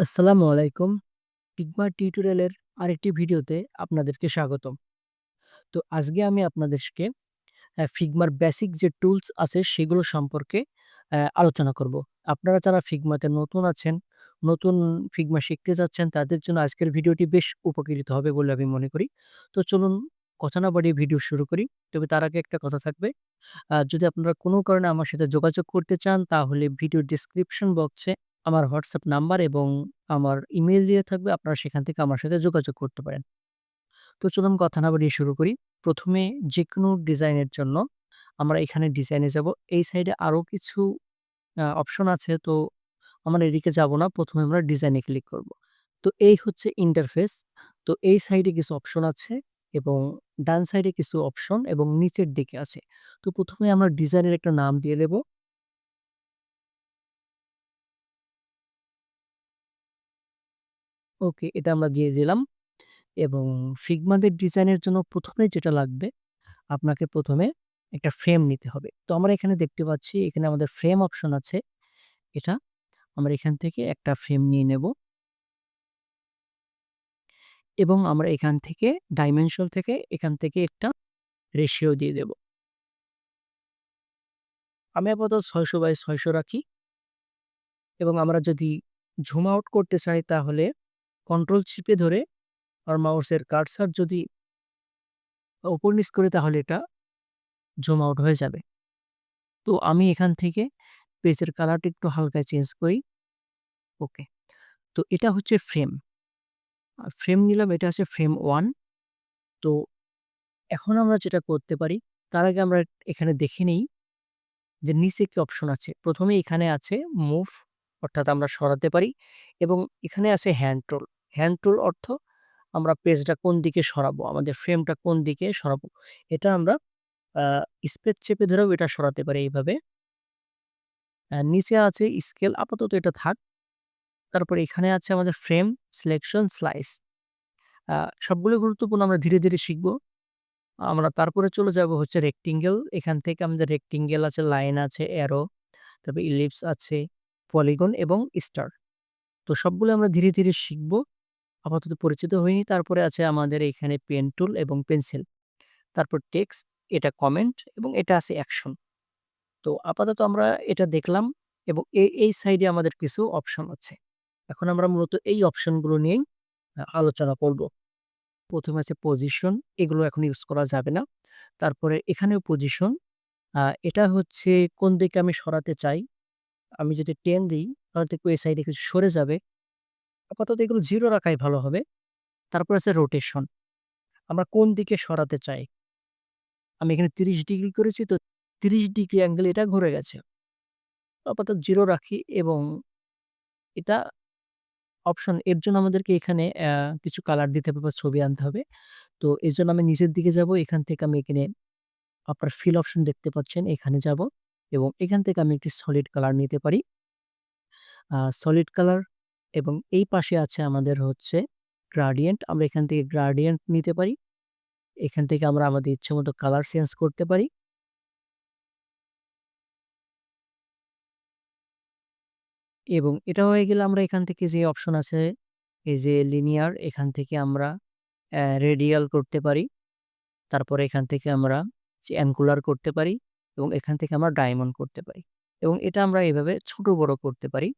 আসসালামু আলাইকুম। ফিগমা টিউটোরিয়ালের আরেকটি ভিডিওতে আপনাদেরকে স্বাগতম। তো আজকে আমি আপনাদেরকে ফিগমার বেসিক যে টুলস আছে সেগুলো সম্পর্কে আলোচনা করব। আপনারা যারা ফিগমাতে নতুন আছেন, নতুন ফিগমা শিখতে যাচ্ছেন তাদের জন্য আজকের ভিডিওটি বেশ উপকৃত হবে বলে আমি মনে করি। তো চলুন কথা না বাড়িয়ে ভিডিও শুরু করি। তবে তার আগে একটা কথা থাকবে। যদি আপনারা কোনো কারণে আমার সাথে যোগাযোগ করতে চান তাহলে ভিডিওর ডেসক্রিপশন বক্সে আমার হোয়াটসঅ্যাপ নাম্বার এবং আমার ইমেইল দেয়া থাকবে। আপনারা সেখান থেকে আমার সাথে যোগাযোগ করতে পারেন। তো চলুন কথা না বাড়িয়ে শুরু করি। ১ম এ যেকোনো ডিজাইনের জন্য আমরা এখানে ডিজাইনে যাব। এই সাইডে আরো কিছু অপশন আছে। তো আমরা এদিকে যাব না। ১ম এ আমরা ডিজাইনে ক্লিক করব। তো এই হচ্ছে ইন্টারফেস। তো এই সাইডে কিছু অপশন আছে এবং ডান সাইডে কিছু অপশন এবং নিচের দিকে আছে। তো ১ম এ আমরা ডিজাইনের একটা নাম দিয়ে দেব। ওকে, এটা আমরা দিয়ে দিলাম এবং ফিগমাদের ডিজাইনের জন্য ১ম এ যেটা লাগবে, আপনাকে ১ম এ একটা ফ্রেম নিতে হবে। তো আমরা এখানে দেখতে পাচ্ছি এখানে আমাদের ফ্রেম অপশন আছে। এটা আমরা এখান থেকে একটা ফ্রেম নিয়ে নেব এবং আমরা এখান থেকে ডাইমেনশন থেকে এখান থেকে একটা রেশিও দিয়ে দেব। আমি আপাতত ৬০০/৬০০ রাখি এবং আমরা যদি জুম আউট করতে চাই তাহলে কন্ট্রোল চিপে ধরে আর মাউসের কার্সার যদি উপর নিচ করি তাহলে এটা জুম আউট হয়ে যাবে। তো আমি এখান থেকে পেজের কালারটা একটু হালকা চেঞ্জ করি। ওকে। তো এটা হচ্ছে ফ্রেম। ফ্রেম নিলাম, এটা হচ্ছে ফ্রেম 1। তো এখন আমরা যেটা করতে পারি, তার আগে আমরা এখানে দেখে নেই যে নিচে কি অপশন আছে। ১ম এ এখানে আছে মুভ, অর্থাৎ আমরা সরাতে পারি এবং এখানে আছে হ্যান্ড টুল। হ্যান্ড টুল অর্থ আমরা পেজটা কোন দিকে সরাবো, আমাদের ফ্রেমটা কোন দিকে সরাবো। এটা আমরা আ স্পেস চেপে ধরেও এটা সরাতে পারি এইভাবে। নিচে আছে স্কেল, আপাতত এটা থাক। তারপরে এখানে আছে আমাদের ফ্রেম, সিলেকশন, স্লাইস। আ সবগুলো গুরুত্বপূর্ণ, আমরা ধীরে, ধীরে শিখব। আমরা তারপরে চলে যাব হচ্ছে রেক্টেঙ্গেল। এখান থেকে আমাদের রেক্টেঙ্গেল আছে, লাইন আছে, অ্যারো, তারপরে ইলিপস আছে, পলিগন এবং স্টার। তো সবগুলো আমরা ধীরে, ধীরে শিখব। আপাতত পরিচিত হইনি। তারপরে আছে আমাদের এখানে পেন টুল এবং পেন্সিল। তারপর টেক্সট, এটা কমেন্ট এবং এটা আছে অ্যাকশন। তো আপাতত আমরা এটা দেখলাম এবং এই সাইডে আমাদের কিছু অপশন আছে। এখন আমরা মূলত এই অপশনগুলো নিয়েই আলোচনা করব। ১ম আছে পজিশন, এগুলো এখন ইউজ করা যাবে না। তারপরে এখানেও পজিশন, এটা হচ্ছে কোন দিকে আমি সরাতে চাই। আমি যদি 10 দেই তাহলে দেখব এই সাইডে কিছু সরে যাবে। আপাতত এগুলো 0 রাখাই ভালো হবে। তারপর আছে রোটেশন। আমরা কোন দিকে সরাতে চাই। আমি এখানে ৩০ ডিগ্রি করেছি, তো ৩০ ডিগ্রি অ্যাঙ্গেলে এটা ঘুরে গেছে। আপাতত 0 রাখি এবং এটা অপশন, এর জন্য আমাদেরকে এখানে কিছু কালার দিতে হবে বা ছবি আনতে হবে। তো এজন্য আমি নিচের দিকে যাব। এখান থেকে আমি এখানে আপনার ফিল অপশন দেখতে পাচ্ছেন, এখানে যাব এবং এখান থেকে আমি একটি সলিড কালার নিতে পারি। সলিড কালার এবং এই পাশে আছে আমাদের হচ্ছে গ্রেডিয়েন্ট। আমরা এখান থেকে গ্রেডিয়েন্ট নিতে পারি। এখান থেকে আমরা আমাদের ইচ্ছেমতো কালার চেঞ্জ করতে পারি এবং এটা হয়ে গেলে আমরা এখান থেকে যে অপশন আছে, এই যে লিনিয়ার, এখান থেকে আমরা রেডিয়াল করতে পারি। তারপরে এখান থেকে আমরা যে অ্যাঙ্গুলার করতে পারি এবং এখান থেকে আমরা ডায়মন্ড করতে পারি এবং এটা আমরা এভাবে ছোট বড় করতে পারি।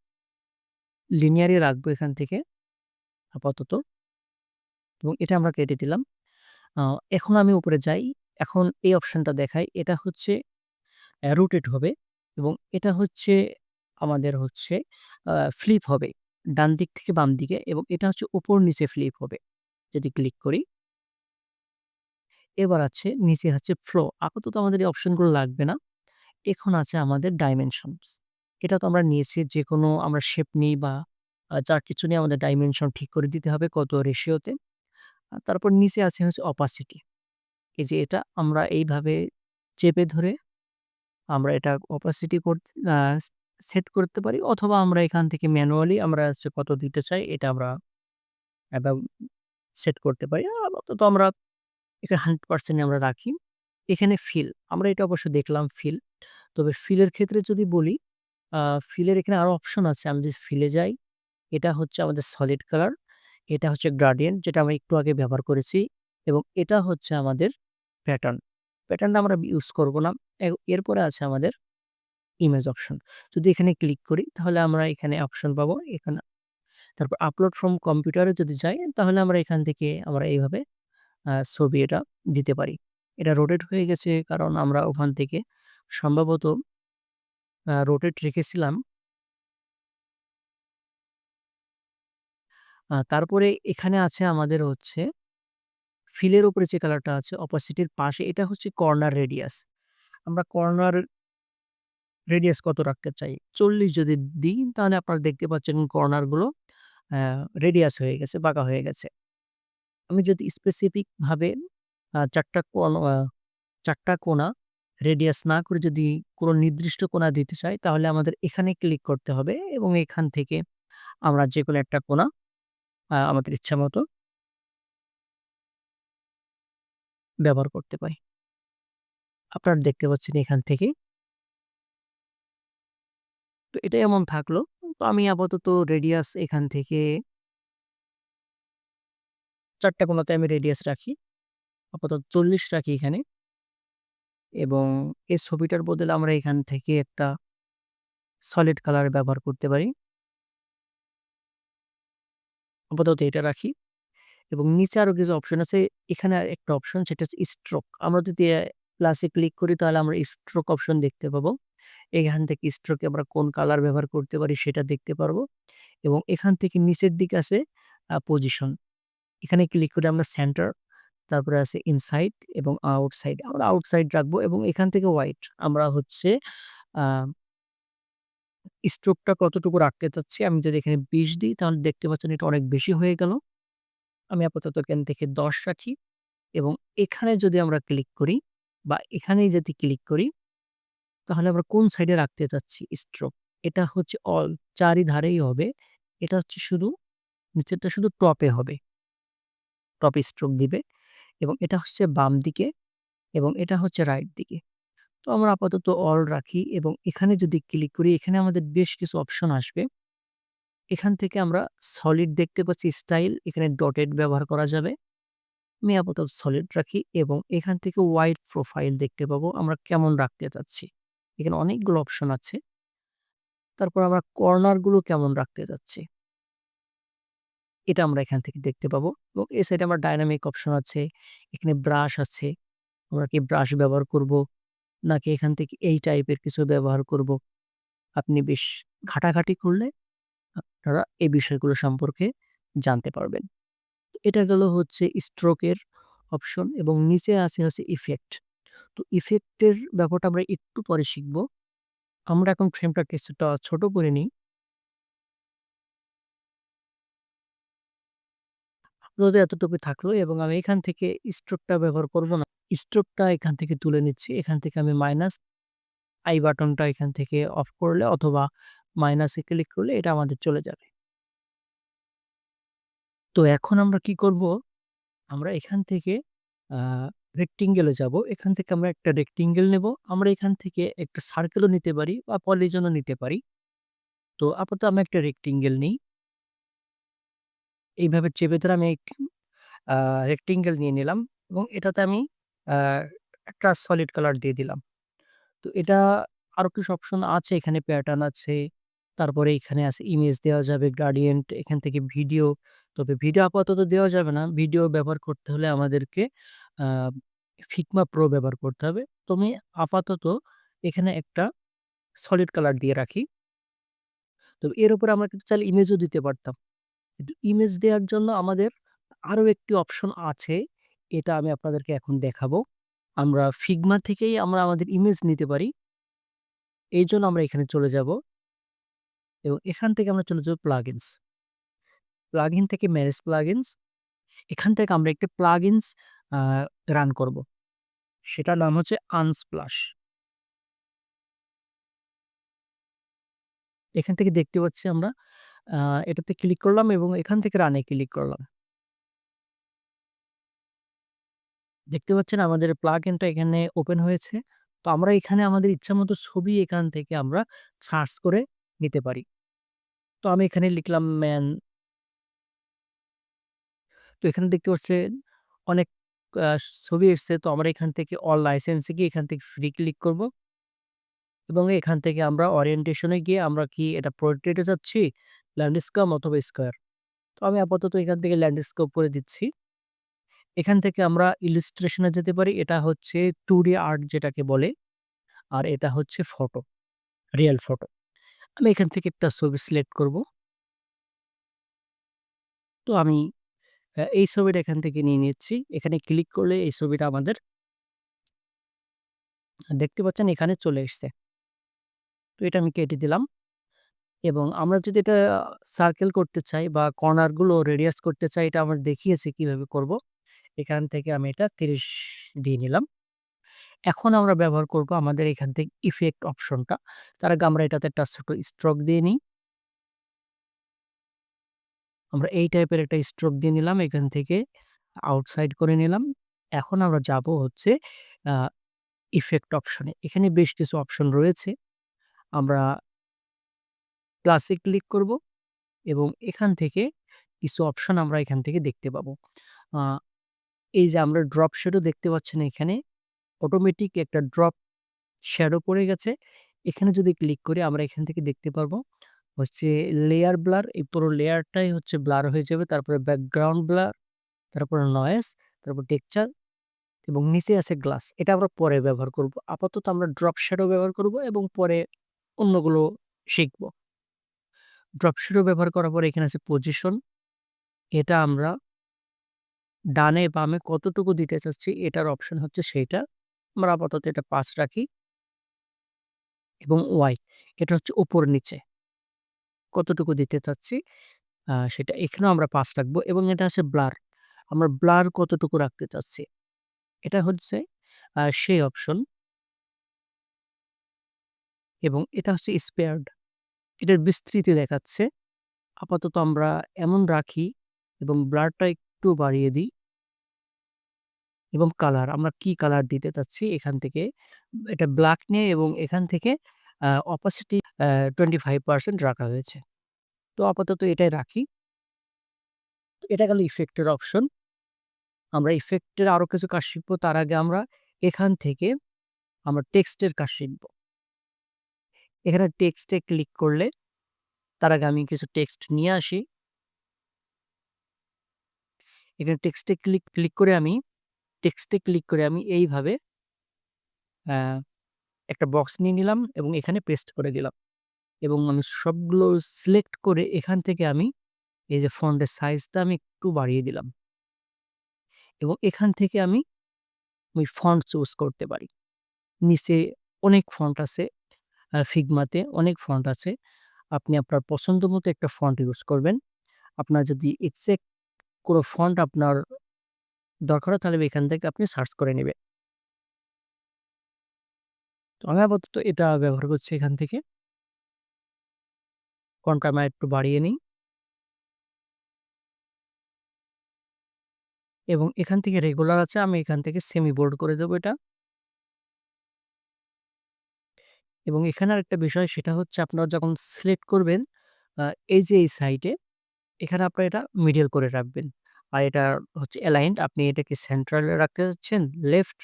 লিনিয়ারই রাখবো এখান থেকে আপাতত এবং এটা আমরা কেটে দিলাম। আ এখন আমি উপরে যাই। এখন এই অপশনটা দেখাই। এটা হচ্ছে রোটেট হবে এবং এটা হচ্ছে আমাদের হচ্ছে আ ফ্লিপ হবে। ডান দিক থেকে বাম দিকে এবং এটা হচ্ছে উপর নিচে ফ্লিপ হবে। যদি ক্লিক করি, এবার আছে নিচে হচ্ছে ফ্লো। আপাতত আমাদের এই অপশনগুলো লাগবে না। এখন আছে আমাদের ডাইমেনশনস। এটা তো আমরা নিয়েছি, যেকোনো আমরা শেপ নিই বা যা কিছু নিয়ে আমাদের ডাইমেনশন ঠিক করে দিতে হবে কত রেশিওতে। তারপর নিচে আছে হচ্ছে অপাসিটি। এই যে এটা আমরা এইভাবে চেপে ধরে আমরা এটা অপাসিটি আ সেট করতে পারি অথবা আমরা এখান থেকে ম্যানুয়ালি আমরা হচ্ছে কত দিতে চাই এটা আমরা একদম সেট করতে পারি। আপাতত আমরা এখানে 100% আমরা রাখি। এখানে ফিল, আমরা এটা অবশ্য দেখলাম ফিল। তবে ফিলের ক্ষেত্রে যদি বলি, আ ফিলের এখানে আরো অপশন আছে। আমি যদি ফিলে যাই, এটা হচ্ছে আমাদের সলিড কালার, এটা হচ্ছে গ্রেডিয়েন্ট যেটা আমরা একটু আগে ব্যবহার করেছি এবং এটা হচ্ছে আমাদের প্যাটার্ন। প্যাটার্নটা আমরা ইউজ করব না। এরপরে আছে আমাদের ইমেজ অপশন। যদি এখানে ক্লিক করি তাহলে আমরা এখানে অপশন পাবো। এখানে তারপর আপলোড ফ্রম কম্পিউটারে যদি যাই তাহলে আমরা এখান থেকে আমরা এইভাবে ছবি এটা দিতে পারি। এটা রোটেট হয়ে গেছে কারণ আমরা ওখান থেকে সম্ভবত রোটেট রেখেছিলাম। তারপরে এখানে আছে আমাদের হচ্ছে ফিলের উপরে যে কালারটা আছে অপাসিটির পাশে এটা হচ্ছে কর্নার রেডিয়াস। আমরা কর্নার রেডিয়াস কত রাখতে চাই? ৪০ যদি দিই তাহলে আপনারা দেখতে পাচ্ছেন কর্নার গুলো আ রেডিয়াস হয়ে গেছে, বাঁকা হয়ে গেছে। আমি যদি স্পেসিফিক ভাবে ৪ টা ৪ টা কোণা রেডিয়াস না করে যদি কোন নির্দিষ্ট কোণা দিতে চাই তাহলে আমাদের এখানে ক্লিক করতে হবে এবং এখান থেকে আমরা যেকোনো একটা কোণা আমাদের ইচ্ছামত ব্যবহার করতে পারি। আপনারা দেখতে পাচ্ছেন এখান থেকে। তো এটা এমন থাকলো। তো আমি আপাতত রেডিয়াস এখান থেকে ৪ টা কোণাতে আমি রেডিয়াস রাখি। আপাতত ৪০ রাখি এখানে এবং এই ছবিটার বদলে আমরা এখান থেকে একটা সলিড কালার ব্যবহার করতে পারি। আপাতত এটা রাখি এবং নিচে আরো কিছু অপশন আছে। এখানে একটা অপশন সেটা হচ্ছে স্ট্রোক। আমরা যদি প্লাসে ক্লিক করি তাহলে আমরা স্ট্রোক অপশন দেখতে পাবো। এখান থেকে স্ট্রোকে আমরা কোন কালার ব্যবহার করতে পারি সেটা দেখতে পারবো এবং এখান থেকে নিচের দিকে আছে পজিশন। এখানে ক্লিক করে আমরা সেন্টার, তারপরে আছে ইনসাইড এবং আউটসাইড। আমরা আউটসাইড রাখবো এবং এখান থেকে হোয়াইট আমরা হচ্ছে আ স্ট্রোকটা কতটুকু রাখতে চাচ্ছি। আমি যদি এখানে ২০ দিই তাহলে দেখতে পাচ্ছেন এটা অনেক বেশি হয়ে গেল। আমি আপাতত এখান থেকে ১০ রাখি এবং এখানে যদি আমরা ক্লিক করি বা এখানেই যদি ক্লিক করি তাহলে আমরা কোন সাইডে রাখতে চাচ্ছি স্ট্রোক। এটা হচ্ছে অল চারিধারেই হবে। এটা হচ্ছে শুধু নিচেরটা শুধু টপে হবে। টপ স্ট্রোক দিবে এবং এটা হচ্ছে বাম দিকে এবং এটা হচ্ছে রাইট দিকে। তো আমরা আপাতত অল রাখি এবং এখানে যদি ক্লিক করি এখানে আমাদের বেশ কিছু অপশন আসবে। এখান থেকে আমরা সলিড দেখতে পাচ্ছি স্টাইল, এখানে ডটেড ব্যবহার করা যাবে। আমি আপাতত সলিড রাখি এবং এখান থেকে হোয়াইট প্রোফাইল দেখতে পাবো আমরা কেমন রাখতে চাচ্ছি। এখানে অনেকগুলো অপশন আছে। তারপর আমরা কর্নার গুলো কেমন রাখতে চাচ্ছি। এটা আমরা এখান থেকে দেখতে পাবো এবং এই সাইডে আমার ডায়নামিক অপশন আছে। এখানে ব্রাশ আছে। আমরা কি ব্রাশ ব্যবহার করব নাকি এখান থেকে এই টাইপের কিছু ব্যবহার করব। আপনি বেশ ঘাটাঘাটি করলে আপনারা এই বিষয়গুলো সম্পর্কে জানতে পারবেন। তো এটা গেল হচ্ছে স্ট্রোকের অপশন এবং নিচে আছে হচ্ছে ইফেক্ট। তো ইফেক্টের ব্যাপারটা আমরা একটু পরে শিখব। আমরা এখন ফ্রেমটা কিছুটা ছোট করে নিই। আপাতত এতটুকু থাকলো এবং আমি এখান থেকে স্ট্রোকটা ব্যবহার করব না। স্ট্রোকটা এখান থেকে তুলে নিচ্ছি। এখান থেকে আমি মাইনাস আই বাটনটা এখান থেকে অফ করলে অথবা মাইনাসে ক্লিক করলে এটা আমাদের চলে যাবে। তো এখন আমরা কি করব? আমরা এখান থেকে আ রেক্টেঙ্গেল এ যাব। এখান থেকে আমরা একটা রেক্টেঙ্গেল নেব। আমরা এখান থেকে একটা সার্কেলও নিতে পারি বা পলিগনও নিতে পারি। তো আপাতত আমি একটা রেক্টেঙ্গেল নিই। এইভাবে চেপে ধরে আমি একটি আ রেক্টেঙ্গেল নিয়ে নিলাম এবং এটাতে আমি আ একটা সলিড কালার দিয়ে দিলাম। তো এটা আরো কিছু অপশন আছে। এখানে প্যাটার্ন আছে। তারপরে এখানে আছে ইমেজ দেওয়া যাবে, গ্রেডিয়েন্ট, এখান থেকে ভিডিও। তবে ভিডিও আপাতত দেওয়া যাবে না। ভিডিও ব্যবহার করতে হলে আমাদেরকে আ Figma Pro ব্যবহার করতে হবে। তো আমি আপাতত এখানে একটা সলিড কালার দিয়ে রাখি। তো এর উপরে আমরা কিন্তু চাইলে ইমেজও দিতে পারতাম। কিন্তু ইমেজ দেওয়ার জন্য আমাদের আরো একটি অপশন আছে। এটা আমি আপনাদেরকে এখন দেখাবো। আমরা Figma থেকেই আমরা আমাদের ইমেজ নিতে পারি। এইজন্য আমরা এখানে চলে যাব এবং এখান থেকে আমরা চলে যাব প্লাগইনস। প্লাগইন থেকে ম্যানেজ প্লাগইনস। এখান থেকে আমরা একটি প্লাগইনস আ রান করব। সেটার নাম হচ্ছে আনস্প্লাশ। এখান থেকে দেখতে পাচ্ছি আমরা আ এটাতে ক্লিক করলাম এবং এখান থেকে রান এ ক্লিক করলাম। দেখতে পাচ্ছেন আমাদের প্লাগইনটা এখানে ওপেন হয়েছে। তো আমরা এখানে আমাদের ইচ্ছামত ছবি এখান থেকে আমরা সার্চ করে নিতে পারি। তো আমি এখানে লিখলাম ম্যান। তো এখানে দেখতে পাচ্ছেন অনেক আ ছবি এসছে। তো আমরা এখান থেকে অল লাইসেন্স এ গিয়ে এখান থেকে ফ্রি ক্লিক করব এবং এখান থেকে আমরা ওরিয়েন্টেশন এ গিয়ে আমরা কি এটা পোর্ট্রেট এ চাচ্ছি, ল্যান্ডস্কেপ অথবা স্কয়ার। তো আমি আপাতত এখান থেকে ল্যান্ডস্কেপ করে দিচ্ছি। এখান থেকে আমরা ইলাস্ট্রেশন এ যেতে পারি। এটা হচ্ছে 2D আর্ট যেটাকে বলে। আর এটা হচ্ছে ফটো, রিয়াল ফটো। আমি এখান থেকে একটা ছবি সিলেক্ট করব। তো আমি এই ছবিটা এখান থেকে নিয়ে নিচ্ছি। এখানে ক্লিক করলে এই ছবিটা আমাদের দেখতে পাচ্ছেন এখানে চলে এসছে। তো এটা আমি কেটে দিলাম এবং আমরা যদি এটা সার্কেল করতে চাই বা কর্নার গুলো রেডিয়াস করতে চাই, এটা আমরা দেখিয়েছি কিভাবে করব। এখান থেকে আমি এটা ৩০ দিয়ে নিলাম। এখন আমরা ব্যবহার করব আমাদের এখান থেকে ইফেক্ট অপশনটা। তার আগে আমরা এটাতে একটা ছোট স্ট্রোক দিয়ে নিই। আমরা এই টাইপের একটা স্ট্রোক দিয়ে নিলাম। এখান থেকে আউটসাইড করে নিলাম। এখন আমরা যাব হচ্ছে আ ইফেক্ট অপশনে। এখানে বেশ কিছু অপশন রয়েছে। আমরা প্লাসে ক্লিক করব এবং এখান থেকে কিছু অপশন আমরা এখান থেকে দেখতে পাবো। আ এই যে আমরা ড্রপ শ্যাডো দেখতে পাচ্ছেন এখানে অটোমেটিক একটা ড্রপ শ্যাডো পড়ে গেছে। এখানে যদি ক্লিক করি আমরা এখান থেকে দেখতে পারবো হচ্ছে লেয়ার ব্লার, এই পুরো লেয়ারটাই হচ্ছে ব্লার হয়ে যাবে। তারপরে ব্যাকগ্রাউন্ড ব্লার, তারপরে নয়েজ, তারপর টেক্সচার এবং নিচে আছে গ্লাস। এটা আমরা পরে ব্যবহার করব। আপাতত আমরা ড্রপ শ্যাডো ব্যবহার করব এবং পরে অন্যগুলো শিখব। ড্রপ শ্যাডো ব্যবহার করার পরে এখানে আছে পজিশন। এটা আমরা ডানে বামে কতটুকু দিতে চাচ্ছি এটার অপশন হচ্ছে সেইটা। আমরা আপাতত এটা ৫ রাখি এবং ওয়াই এটা হচ্ছে উপর নিচে কতটুকু দিতে চাচ্ছি সেটা এখানেও আমরা ৫ রাখবো এবং এটা আছে ব্লার। আমরা ব্লার কতটুকু রাখতে চাচ্ছি। এটা হচ্ছে সেই অপশন এবং এটা হচ্ছে স্পেয়ারড। এটার বিস্তৃতি দেখাচ্ছে। আপাতত আমরা এমন রাখি এবং ব্লারটা একটু বাড়িয়ে দিই এবং কালার আমরা কি কালার দিতে চাচ্ছি এখান থেকে এটা ব্লাক নিয়ে এবং এখান থেকে অপাসিটি 25% রাখা হয়েছে। তো আপাতত এটাই রাখি। তো এটা গেল ইফেক্টের অপশন। আমরা ইফেক্টের আরো কিছু কাজ শিখবো। তার আগে আমরা এখান থেকে আমরা টেক্সটের কাজ শিখব। এখানে টেক্সটে ক্লিক করলে তার আগে আমি কিছু টেক্সট নিয়ে আসি। এখানে টেক্সটে ক্লিক করে আমি এইভাবে আ একটা বক্স নিয়ে নিলাম এবং এখানে পেস্ট করে দিলাম। এবং আমি সবগুলো সিলেক্ট করে এখান থেকে আমি এই যে ফন্টের সাইজটা আমি একটু বাড়িয়ে দিলাম। এবং এখান থেকে আমি ফন্ট চুজ করতে পারি। নিচে অনেক ফন্ট আছে। Figma তে অনেক ফন্ট আছে। আপনি আপনার পছন্দ মতো একটা ফন্ট ইউজ করবেন। আপনার যদি এক্সাক্ট কোনো ফন্ট আপনার দরকার হয় তাহলে এখান থেকে আপনি সার্চ করে নিবেন। তো আমি আপাতত এটা ব্যবহার করছি এখান থেকে। ফন্টটা আমি আরেকটু বাড়িয়ে নিই এবং এখান থেকে রেগুলার আছে আমি এখান থেকে সেমি বোল্ড করে দেব এটা। এবং এখানে আরেকটা বিষয় সেটা হচ্ছে আপনারা যখন সিলেক্ট করবেন আ এই যে এই সাইডে এখানে আপনারা এটা মিডল করে রাখবেন। আর এটা হচ্ছে অ্যালাইনড আপনি এটাকে সেন্ট্রাল এ রাখতে চাচ্ছেন, লেফট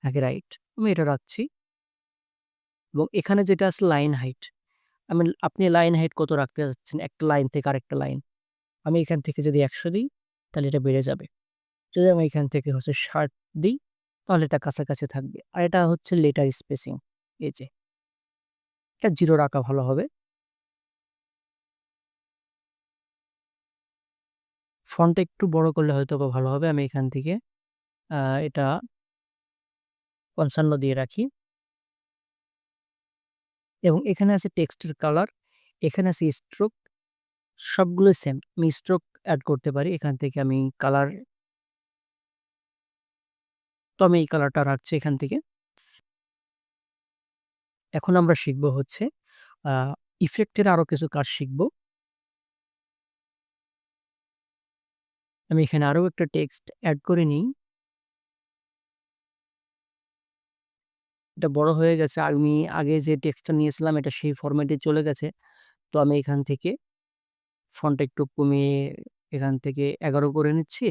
নাকি রাইট? আমি এটা রাখছি এবং এখানে যেটা আছে লাইন হাইট, আপনি লাইন হাইট কত রাখতে চাচ্ছেন একটা লাইন থেকে আরেকটা লাইন। আমি এখান থেকে যদি ১০০ দিই তাহলে এটা বেড়ে যাবে। যদি আমি এখান থেকে হচ্ছে ৬০ দিই তাহলে এটা কাছাকাছি থাকবে। আর এটা হচ্ছে লেটার স্পেসিং এই যে, এটা ০ রাখা ভালো হবে। ফন্টটা একটু বড় করলে হয়তোবা ভালো হবে। আমি এখান থেকে আ এটা ৫৫ দিয়ে রাখি এবং এখানে আছে টেক্সটের কালার, এখানে আছে স্ট্রোক সবগুলো সেম। আমি স্ট্রোক এড করতে পারি। এখান থেকে আমি কালার তো আমি এই কালারটা রাখছি এখান থেকে। এখন আমরা শিখব হচ্ছে আ ইফেক্টের আরো কিছু কাজ শিখব। আমি এখানে আরো একটা টেক্সট এড করে নিই। এটা বড় হয়ে গেছে। আমি আগে যে টেক্সটটা নিয়েছিলাম এটা সেই ফরমেটে চলে গেছে। তো আমি এখান থেকে ফন্টটা একটু কমিয়ে এখান থেকে ১১ করে নিচ্ছি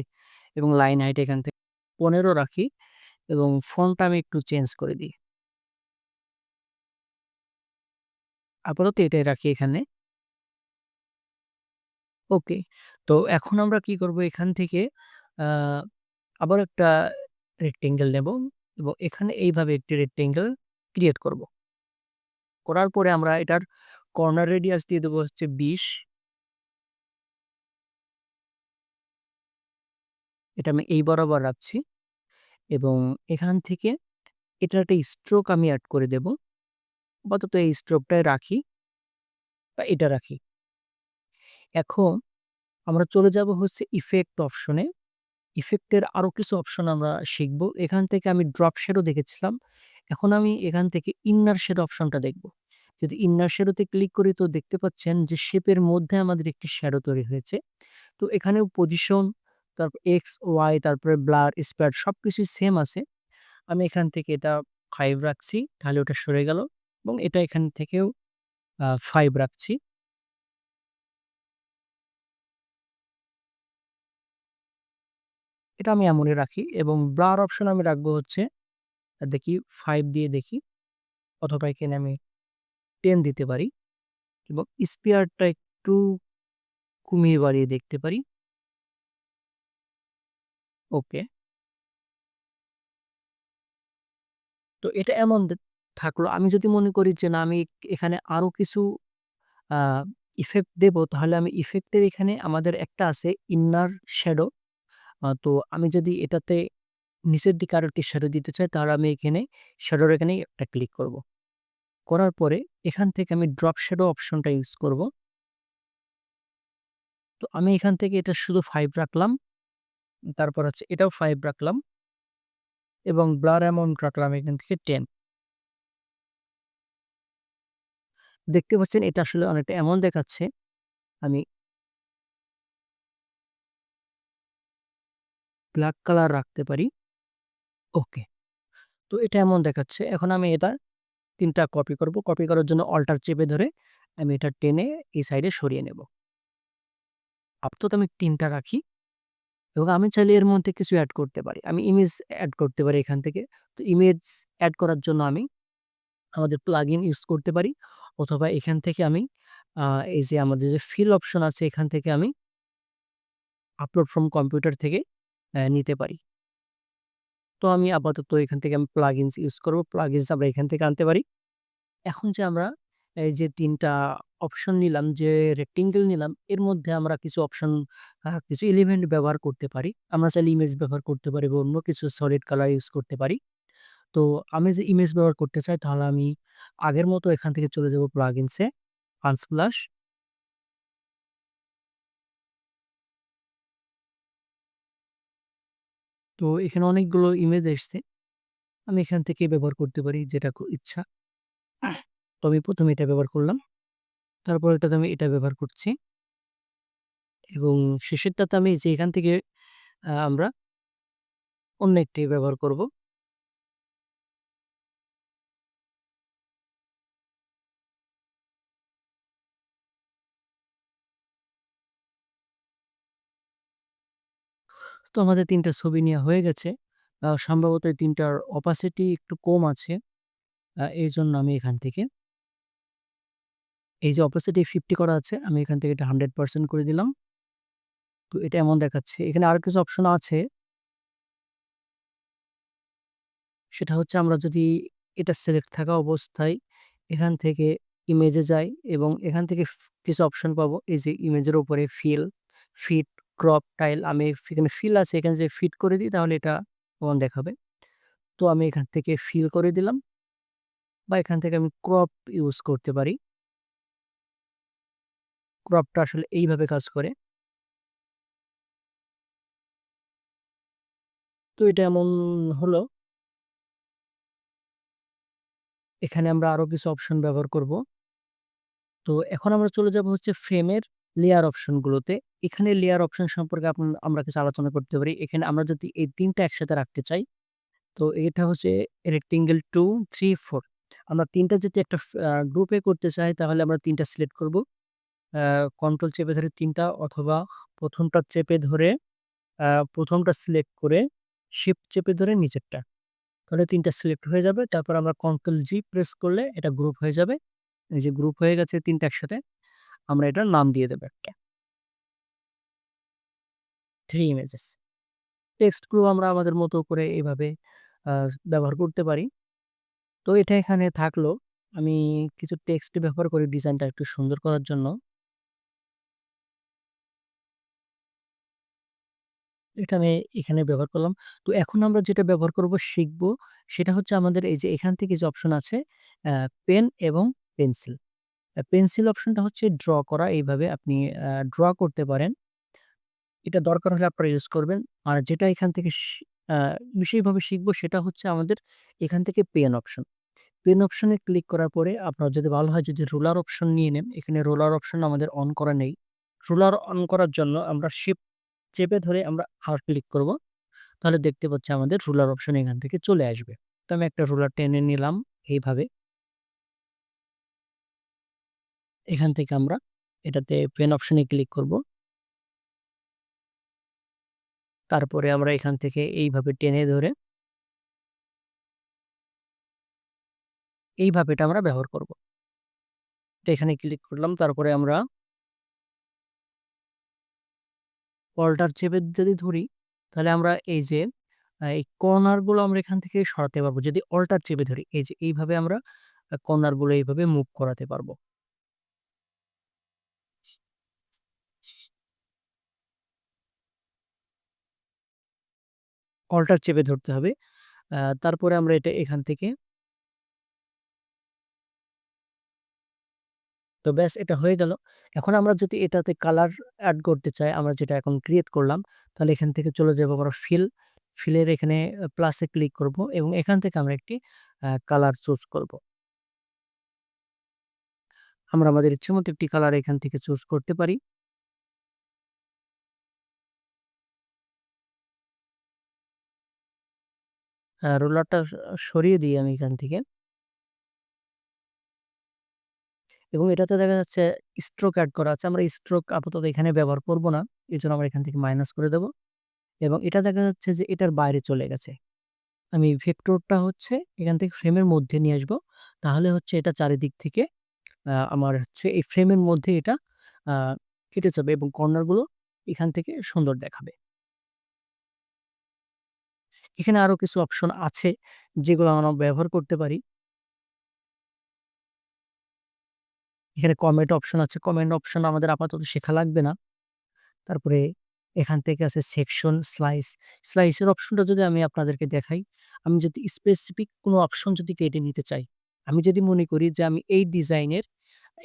এবং লাইন হাইট এখান থেকে ১৫ রাখি এবং ফন্টটা আমি একটু চেঞ্জ করে দিই। আপাতত এটাই রাখি এখানে। ওকে। তো এখন আমরা কি করব এখান থেকে আ আবার একটা রেক্টেঙ্গেল নেব এবং এখানে এইভাবে একটি রেক্টেঙ্গেল ক্রিয়েট করব। করার পরে আমরা এটার কর্নার রেডিয়াস দিয়ে দেবো হচ্ছে ২০। এটা আমি এই বরাবর রাখছি এবং এখান থেকে এটার একটা স্ট্রোক আমি এড করে দেব। আপাতত এই স্ট্রোকটাই রাখি বা এটা রাখি। এখন আমরা চলে যাব হচ্ছে ইফেক্ট অপশনে। ইফেক্টের আরো কিছু অপশন আমরা শিখব। এখান থেকে আমি ড্রপ শ্যাডো দেখেছিলাম। এখন আমি এখান থেকে ইন্নার শ্যাডো অপশনটা দেখব। যদি ইন্নার শ্যাডোতে ক্লিক করি তো দেখতে পাচ্ছেন যে শেপের মধ্যে আমাদের একটি শ্যাডো তৈরি হয়েছে। তো এখানেও পজিশন, তারপর এক্স, ওয়াই, তারপরে ব্লার, স্প্যাড সবকিছুই সেম আছে। আমি এখান থেকে এটা 5 রাখছি, তাহলে ওটা সরে গেল এবং এটা এখান থেকেও 5 রাখছি। এটা আমি এমনই রাখি এবং ব্লার অপশন আমি রাখবো হচ্ছে দেখি 5 দিয়ে দেখি অথবা এখানে আমি 10 দিতে পারি এবং স্পেয়ারটা একটু কমিয়ে বাড়িয়ে দেখতে পারি। ওকে। তো এটা এমন থাকলো। আমি যদি মনে করি যে না আমি এখানে আরো কিছু আ ইফেক্ট দেব তাহলে আমি ইফেক্টের এখানে আমাদের একটা আছে ইন্নার শ্যাডো। তো আমি যদি এটাতে নিচের দিকে আরেকটি শ্যাডো দিতে চাই তাহলে আমি এখানে শ্যাডোর এখানেই একটা ক্লিক করব। করার পরে এখান থেকে আমি ড্রপ শ্যাডো অপশনটা ইউজ করব। তো আমি এখান থেকে এটা শুধু 5 রাখলাম। তারপর হচ্ছে এটাও 5 রাখলাম এবং ব্লার অ্যামাউন্ট রাখলাম এখান থেকে 10। দেখতে পাচ্ছেন এটা আসলে অনেকটা এমন দেখাচ্ছে। আমি ব্লাক কালার রাখতে পারি। ওকে। তো এটা এমন দেখাচ্ছে। এখন আমি এটা ৩ টা কপি করব। কপি করার জন্য অল্টার চেপে ধরে আমি এটা টেনে এই সাইডে সরিয়ে নেব। আপাতত আমি ৩ টা রাখি এবং আমি চাইলে এর মধ্যে কিছু এড করতে পারি। আমি ইমেজ এড করতে পারি এখান থেকে। তো ইমেজ এড করার জন্য আমি আমাদের প্লাগইন ইউজ করতে পারি অথবা এখান থেকে আমি আ এই যে আমাদের যে ফিল অপশন আছে এখান থেকে আমি আপলোড ফ্রম কম্পিউটার থেকে নিতে পারি। তো আমি আপাতত এখান থেকে আমি প্লাগইনস ইউজ করব। প্লাগইনস আমরা এখান থেকে আনতে পারি। এখন যে আমরা এই যে ৩ টা অপশন নিলাম, যে রেক্টেঙ্গেল নিলাম, এর মধ্যে আমরা কিছু অপশন কিছু এলিমেন্ট ব্যবহার করতে পারি। আমরা চাইলে ইমেজ ব্যবহার করতে পারি বা অন্য কিছু সলিড কালার ইউজ করতে পারি। তো আমি যে ইমেজ ব্যবহার করতে চাই তাহলে আমি আগের মতো এখান থেকে চলে যাব প্লাগইনস এ, আনস্প্লাশ। তো এখানে অনেকগুলো ইমেজ এসছে। আমি এখান থেকে ব্যবহার করতে পারি যেটা ইচ্ছা। তো আমি ১ম এটা ব্যবহার করলাম। তারপরেরটাতে আমি এটা ব্যবহার করছি এবং শেষেরটাতে আমি যে এখান থেকে আমরা অন্য একটি ব্যবহার করব। তো আমাদের ৩ টা ছবি নেয়া হয়ে গেছে। সম্ভবত এই ৩ টার opacity একটু কম আছে। এজন্য আমি এখান থেকে এই যে opacity 50 করা আছে, আমি এখান থেকে এটা 100% করে দিলাম। তো এটা এমন দেখাচ্ছে। এখানে আরো কিছু অপশন আছে। সেটা হচ্ছে আমরা যদি এটা সিলেক্ট থাকা অবস্থায় এখান থেকে ইমেজে যাই এবং এখান থেকে কিছু অপশন পাবো। এই যে ইমেজের উপরে ফিল, ফিট, ক্রপ, টাইল। আমি এখানে ফিল আছে, এখানে যদি ফিট করে দিই তাহলে এটা এমন দেখাবে। তো আমি এখান থেকে ফিল করে দিলাম বা এখান থেকে আমি ক্রপ ইউজ করতে পারি। ক্রপটা আসলে এইভাবে কাজ করে। তো এটা এমন হলো। এখানে আমরা আরো কিছু অপশন ব্যবহার করব। তো এখন আমরা চলে যাব হচ্ছে ফ্রেমের লেয়ার অপশন গুলোতে। এখানে লেয়ার অপশন সম্পর্কে আমরা কিছু আলোচনা করতে পারি। এখানে আমরা যদি এই ৩ টা একসাথে রাখতে চাই, তো এটা হচ্ছে রেক্টেঙ্গল 2, 3, 4। আমরা ৩ টা যদি একটা গ্রুপে করতে চাই তাহলে আমরা ৩ টা সিলেক্ট করব। কন্ট্রোল চেপে ধরে ৩ টা অথবা ১ম টা চেপে ধরে ১ম টা সিলেক্ট করে শিফট চেপে ধরে নিচেরটা। তাহলে ৩ টা সিলেক্ট হয়ে যাবে। তারপর আমরা কন্ট্রোল জি প্রেস করলে এটা গ্রুপ হয়ে যাবে। এই যে গ্রুপ হয়ে গেছে ৩ টা একসাথে। আমরা এটার নাম দিয়ে দেব একটা 3 ইমেজেস। টেক্সট গুলো আমরা আমাদের মতো করে এভাবে আ ব্যবহার করতে পারি। তো এটা এখানে থাকলো। আমি কিছু টেক্সট ব্যবহার করি ডিজাইনটা একটু সুন্দর করার জন্য। এটা আমি এখানে ব্যবহার করলাম। তো এখন আমরা যেটা ব্যবহার করব, শিখব, সেটা হচ্ছে আমাদের এই যে এখান থেকে যে অপশন আছে আ পেন এবং পেন্সিল। পেন্সিল অপশনটা হচ্ছে ড্র করা। এইভাবে আপনি ড্র করতে পারেন। এটা দরকার হলে আপনারা ইউজ করবেন। আর যেটা এখান থেকে আ বিশেষভাবে শিখব সেটা হচ্ছে আমাদের এখান থেকে পেন অপশন। পেন অপশনে ক্লিক করার পরে আপনার যদি ভালো হয় যদি রুলার অপশন নিয়ে নেন। এখানে রুলার অপশন আমাদের অন করা নেই। রুলার অন করার জন্য আমরা শিফট চেপে ধরে আমরা আর ক্লিক করব। তাহলে দেখতে পাচ্ছি আমাদের রুলার অপশন এখান থেকে চলে আসবে। তো আমি একটা রুলার টেনে নিলাম এইভাবে। এখান থেকে আমরা এটাতে পেন অপশনে ক্লিক করব। তারপরে আমরা এখান থেকে এইভাবে টেনে ধরে এইভাবে এটা আমরা ব্যবহার করব। তো এখানে ক্লিক করলাম। তারপরে আমরা অল্টার চেপে যদি ধরি, তাহলে আমরা এই যে এই কর্নার গুলো আমরা এখান থেকে সরাতে পারবো। যদি অল্টার চেপে ধরি, এই যে এইভাবে আমরা কর্নার গুলো এইভাবে মুভ করাতে পারবো। অল্টার চেপে ধরতে হবে। তারপরে আমরা এটা এখান থেকে তো ব্যাস এটা হয়ে গেল। এখন আমরা যদি এটাতে কালার এড করতে চাই, আমরা যেটা এখন ক্রিয়েট করলাম, তাহলে এখান থেকে চলে যাবো আমরা ফিলের এখানে প্লাসে ক্লিক করব এবং এখান থেকে আমরা একটি কালার চুজ করব। আমরা আমাদের ইচ্ছেমতো একটি কালার এখান থেকে চুজ করতে পারি। রোলারটা সরিয়ে দিই আমি এখান থেকে এবং এটাতে দেখা যাচ্ছে স্ট্রোক এড করা আছে। আমরা স্ট্রোক আপাতত এখানে ব্যবহার করব না। এজন্য আমরা এখান থেকে মাইনাস করে দেব এবং এটা দেখা যাচ্ছে যে এটার বাইরে চলে গেছে। আমি ভেক্টরটা হচ্ছে এখান থেকে ফ্রেমের মধ্যে নিয়ে আসবো। তাহলে হচ্ছে এটা চারিদিক থেকে আমার হচ্ছে এই ফ্রেমের মধ্যে এটা আ কেটে যাবে এবং কর্নার গুলো এখান থেকে সুন্দর দেখাবে। এখানে আরো কিছু অপশন আছে যেগুলো আমরা ব্যবহার করতে পারি। এখানে কমেন্ট অপশন আছে। কমেন্ট অপশন আমাদের আপাতত শেখা লাগবে না। তারপরে এখান থেকে আছে সেকশন, স্লাইস। স্লাইসের অপশনটা যদি আমি আপনাদেরকে দেখাই, আমি যদি স্পেসিফিক কোনো অপশন যদি কেটে নিতে চাই, আমি যদি মনে করি যে আমি এই ডিজাইনের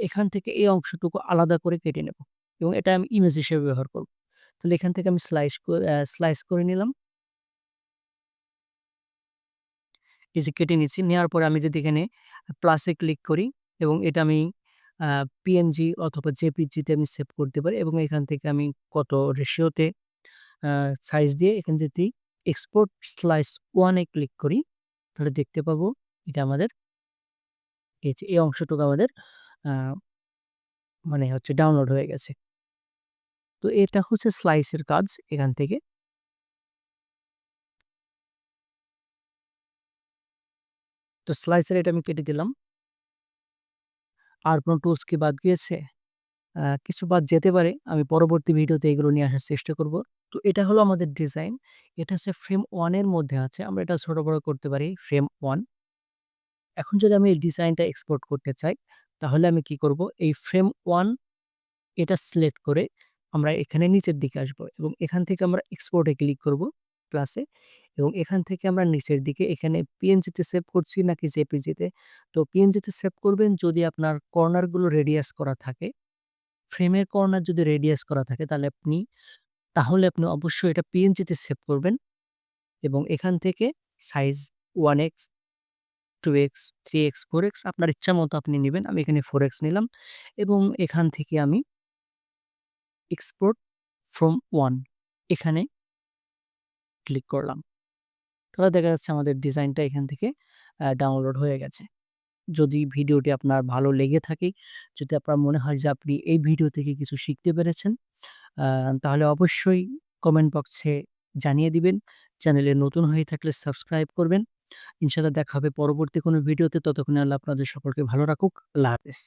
এখান থেকে এই অংশটুকু আলাদা করে কেটে নেব এবং এটা আমি ইমেজ হিসেবে ব্যবহার করব। তাহলে এখান থেকে আমি স্লাইস করে নিলাম। এই যে কেটে নিচ্ছি। নেওয়ার পরে আমি যদি এখানে প্লাসে ক্লিক করি এবং এটা আমি আ পিএনজি অথবা জেপিইজি-তে আমি সেভ করতে পারি এবং এখান থেকে আমি কত রেশিওতে আ সাইজ দিয়ে এখান যদি এক্সপোর্ট স্লাইস 1 এ ক্লিক করি, তাহলে দেখতে পাবো এটা আমাদের এই যে এই অংশটুকু আমাদের আ মানে হচ্ছে ডাউনলোড হয়ে গেছে। তো এটা হচ্ছে স্লাইসের কাজ এখান থেকে। তো স্লাইসের এটা আমি কেটে দিলাম। আর কোন টুলস কি বাদ গিয়েছে? কিছু বাদ যেতে পারে। আমি পরবর্তী ভিডিওতে এগুলো নিয়ে আসার চেষ্টা করব। তো এটা হলো আমাদের ডিজাইন। এটা হচ্ছে ফ্রেম 1 এর মধ্যে আছে। আমরা এটা ছোট বড় করতে পারি ফ্রেম 1। এখন যদি আমি এই ডিজাইনটা এক্সপোর্ট করতে চাই, তাহলে আমি কি করব? এই ফ্রেম 1 এটা সিলেক্ট করে আমরা এখানে নিচের দিকে আসবো এবং এখান থেকে আমরা এক্সপোর্ট এ ক্লিক করব প্লাসে এবং এখান থেকে আমরা নিচের দিকে এখানে পিএনজি তে সেভ করছি নাকি জেপিজি তে। তো পিএনজি তে সেভ করবেন যদি আপনার কর্নার গুলো রেডিয়াস করা থাকে। ফ্রেমের কর্নার যদি রেডিয়াস করা থাকে তাহলে আপনি অবশ্যই এটা পিএনজি তে সেভ করবেন এবং এখান থেকে size 1x, 2x, 3x, 4x আপনার ইচ্ছামত আপনি নিবেন। আমি এখানে 4x নিলাম এবং এখান থেকে আমি এক্সপোর্ট ফ্রম 1 এখানে ক্লিক করলাম। তাহলে দেখা যাচ্ছে আমাদের ডিজাইনটা এখান থেকে ডাউনলোড হয়ে গেছে। যদি ভিডিওটি আপনার ভালো লেগে থাকে, যদি আপনার মনে হয় যে আপনি এই ভিডিও থেকে কিছু শিখতে পেরেছেন, আ তাহলে অবশ্যই কমেন্ট বক্সে জানিয়ে দিবেন। চ্যানেলে নতুন হয়ে থাকলে সাবস্ক্রাইব করবেন। ইনশাআল্লাহ দেখা হবে পরবর্তী কোনো ভিডিওতে। ততক্ষণে আল্লাহ আপনাদের সকলকে ভালো রাখুক। আল্লাহ হাফেজ।